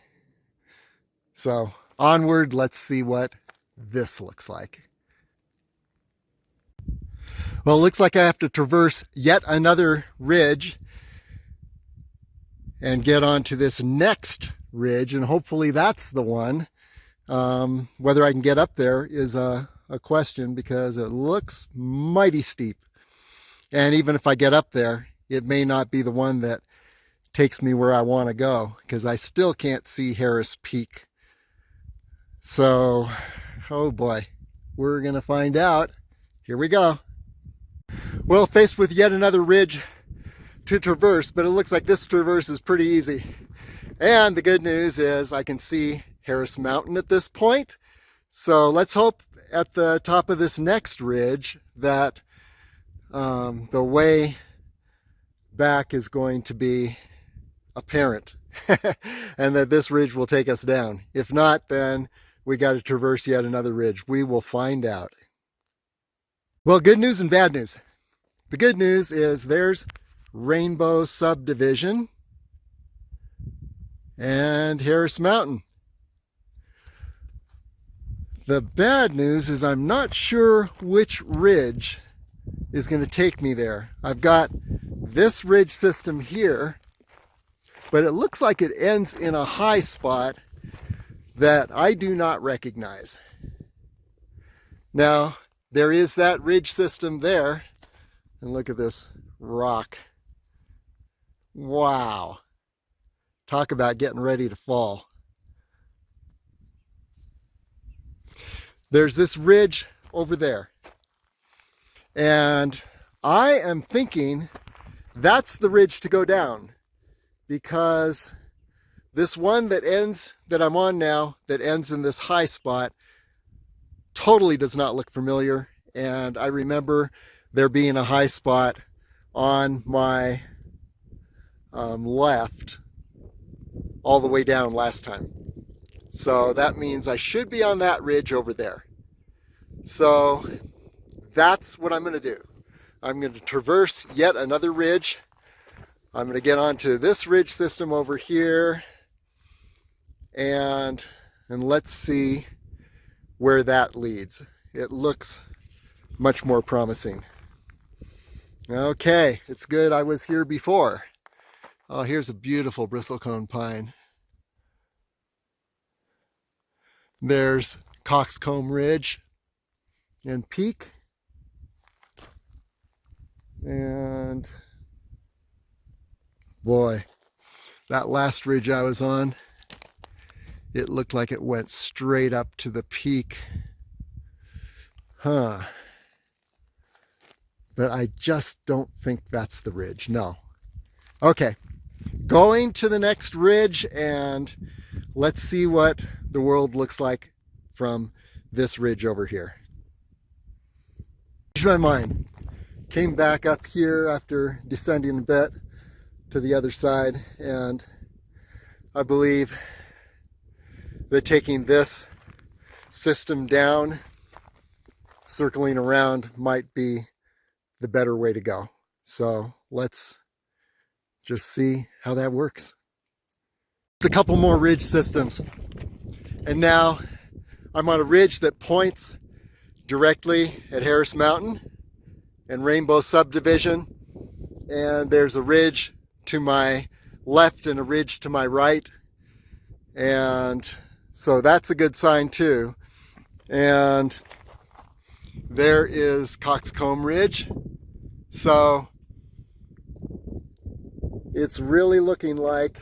so onward. Let's see what this looks like. Well, it looks like I have to traverse yet another ridge and get onto this next ridge, and hopefully that's the one. Whether I can get up there is a question, because it looks mighty steep. And even if I get up there, it may not be the one that takes me where I want to go, because I still can't see Harris Peak. So, oh boy, we're going to find out. Here we go. Well, faced with yet another ridge to traverse, but it looks like this traverse is pretty easy. And the good news is I can see Harris Mountain at this point. So let's hope at the top of this next ridge that the way back is going to be apparent and that this ridge will take us down. If not, then we got to traverse yet another ridge. We will find out. Well, good news and bad news. The good news is there's Rainbow Subdivision and Harris Mountain. The bad news is I'm not sure which ridge is going to take me there. I've got this ridge system here, but it looks like it ends in a high spot that I do not recognize. Now, there is that ridge system there, and look at this rock. Wow. Talk about getting ready to fall. There's this ridge over there, and I am thinking that's the ridge to go down, because this one that I'm on now, that ends in this high spot, totally does not look familiar. And I remember there being a high spot on my left all the way down last time. So that means I should be on that ridge over there. So that's what I'm going to do. I'm going to traverse yet another ridge. I'm going to get onto this ridge system over here, and let's see where that leads. It looks much more promising. Okay, it's good I was here before. Oh, here's a beautiful bristlecone pine. There's Cockscomb Ridge and Peak. And boy, that last ridge I was on, it looked like it went straight up to the peak. But I just don't think that's the ridge. No. Okay, going to the next ridge, and let's see what the world looks like from this ridge over here. Changed my mind. Came back up here after descending a bit to the other side, and I believe that taking this system down, circling around, might be the better way to go. So let's just see how that works. A couple more ridge systems, and now I'm on a ridge that points directly at Harris Mountain and Rainbow Subdivision, and there's a ridge to my left and a ridge to my right, and so that's a good sign too. And there is Cockscomb Ridge, so it's really looking like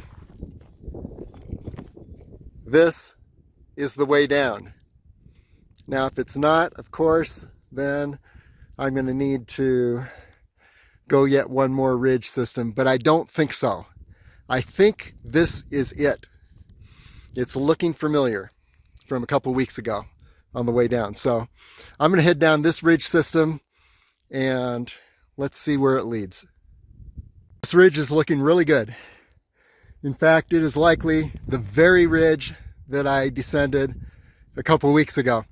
this is the way down. Now, if it's not, of course, then I'm going to need to go yet one more ridge system, but I don't think so. I think this is it. It's looking familiar from a couple weeks ago on the way down. So I'm going to head down this ridge system and let's see where it leads. This ridge is looking really good. In fact, it is likely the very ridge that I descended a couple weeks ago.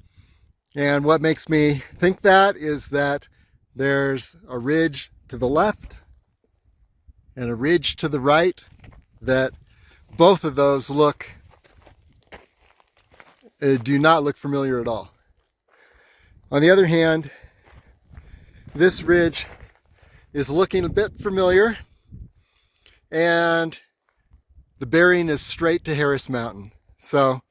And what makes me think that is that there's a ridge to the left and a ridge to the right, that both of those do not look familiar at all. On the other hand, this ridge is looking a bit familiar, and the bearing is straight to Harris Mountain. So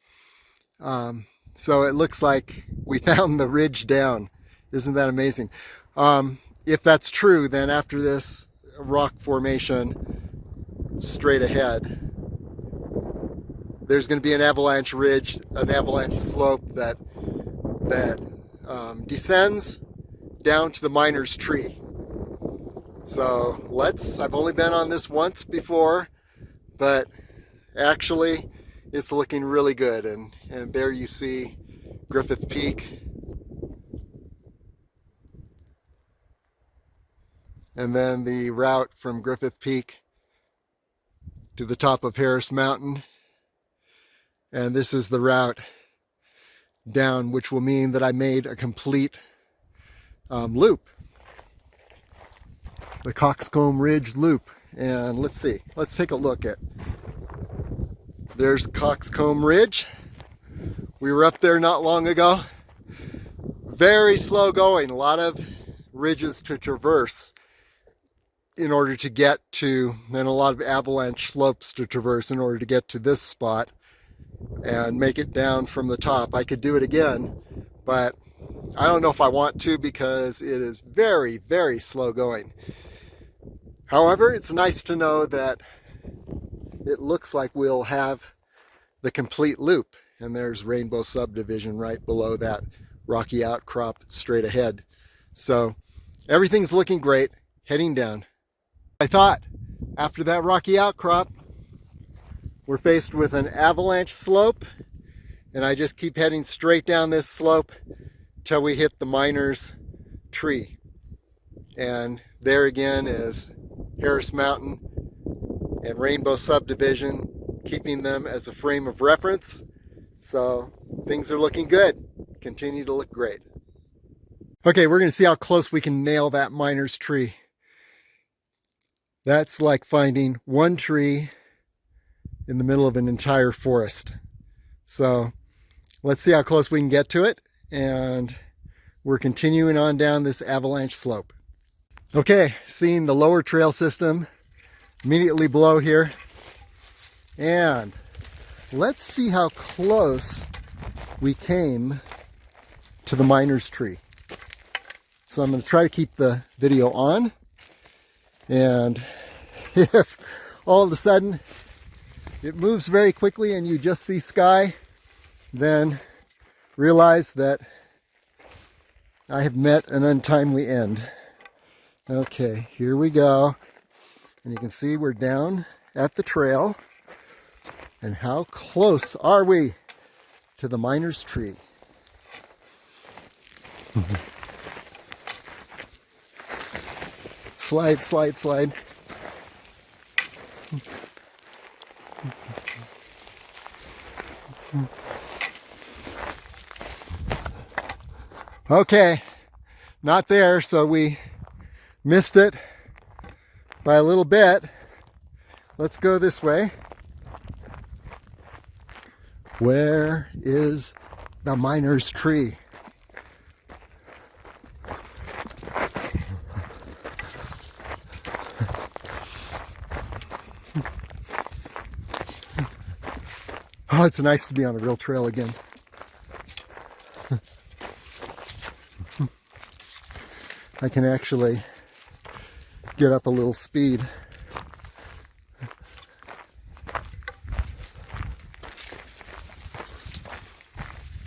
it looks like we found the ridge down. Isn't that amazing? If that's true, then after this rock formation straight ahead, there's going to be an avalanche ridge, an avalanche slope that descends down to the miner's tree. So I've only been on this once before, but actually it's looking really good. And there you see Griffith Peak. And then the route from Griffith Peak to the top of Harris Mountain. And this is the route down, which will mean that I made a complete loop. The Cockscomb Ridge loop. And let's see, let's take a look at, there's Cockscomb Ridge. We were up there not long ago. Very slow going, a lot of ridges to traverse in order to get to, and a lot of avalanche slopes to traverse in order to get to this spot and make it down from the top. I could do it again, but I don't know if I want to because it is very, very slow going. However, it's nice to know that it looks like we'll have the complete loop, and there's Rainbow Subdivision right below that rocky outcrop straight ahead. So everything's looking great, heading down. I thought after that rocky outcrop, we're faced with an avalanche slope, and I just keep heading straight down this slope till we hit the miner's tree. And there again is Harris Mountain and Rainbow Subdivision, keeping them as a frame of reference. So things are looking good, continue to look great. Okay, we're going to see how close we can nail that miner's tree. That's like finding one tree in the middle of an entire forest. So let's see how close we can get to it, and we're continuing on down this avalanche slope. Okay, seeing the lower trail system immediately below here, and let's see how close we came to the miner's tree. So I'm going to try to keep the video on, and if all of a sudden it moves very quickly and you just see sky, then realize that I have met an untimely end. Okay, here we go. And you can see we're down at the trail. And how close are we to the miner's tree? Slide, slide, slide. Okay, not there, so we missed it by a little bit. Let's go this way. Where is the miner's tree? Oh, it's nice to be on a real trail again. I can actually get up a little speed.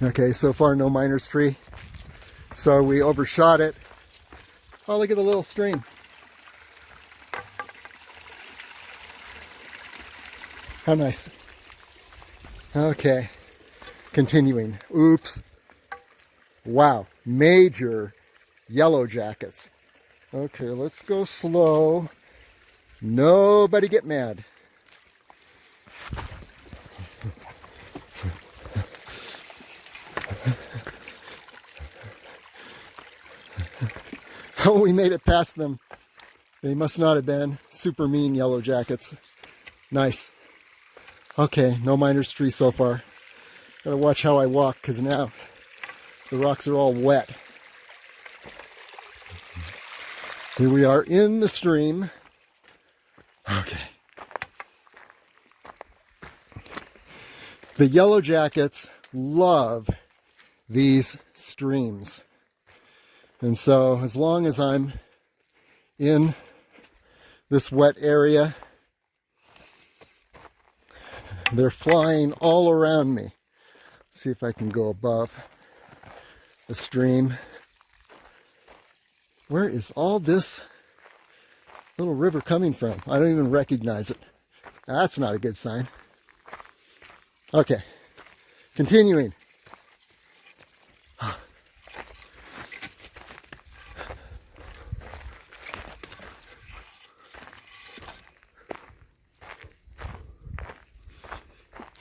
Okay, so far no miner's tree. So we overshot it. Oh, look at the little stream. How nice. Okay, continuing. Oops. Wow, major yellow jackets. Okay, let's go slow. Nobody get mad. Oh, we made it past them. They must not have been super mean yellow jackets. Nice. Okay, no miner's tree so far. Gotta watch how I walk, because now the rocks are all wet. Here we are in the stream. Okay. The yellow jackets love these streams. And so as long as I'm in this wet area, they're flying all around me. Let's see if I can go above the stream. Where is all this little river coming from? I don't even recognize it. That's not a good sign. Okay, continuing.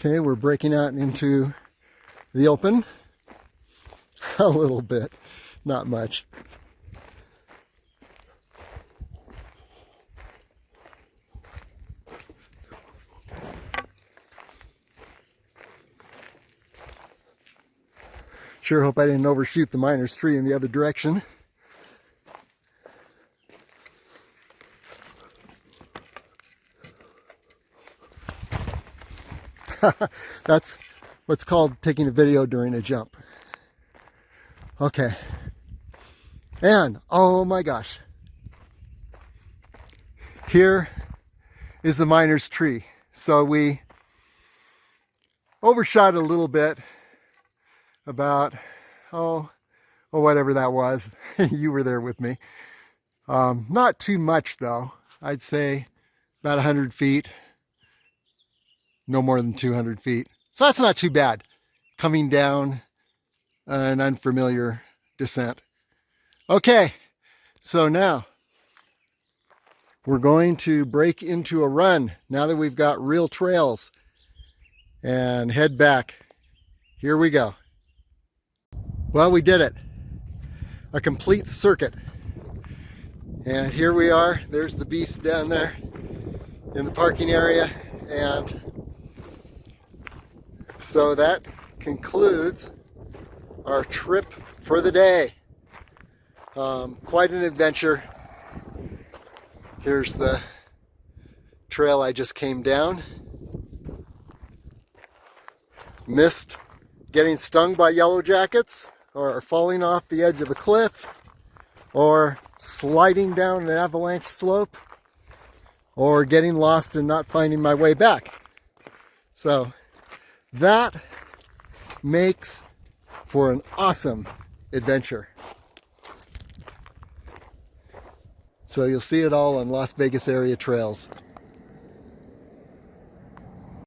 Okay, we're breaking out into the open. A little bit, not much. Sure hope I didn't overshoot the miner's tree in the other direction. That's what's called taking a video during a jump. Okay. And, oh my gosh. Here is the miner's tree. So we overshot it a little bit. About, whatever that was. You were there with me. Not too much though. I'd say about 100 feet. No more than 200 feet. So that's not too bad. Coming down an unfamiliar descent. Okay, so now we're going to break into a run now that we've got real trails and head back. Here we go. Well, we did it. A complete circuit. And here we are. There's the beast down there in the parking area. And so that concludes our trip for the day. Quite an adventure. Here's the trail I just came down. Missed getting stung by yellow jackets, or falling off the edge of a cliff, or sliding down an avalanche slope, or getting lost and not finding my way back. So that makes for an awesome adventure. So you'll see it all on Las Vegas area trails.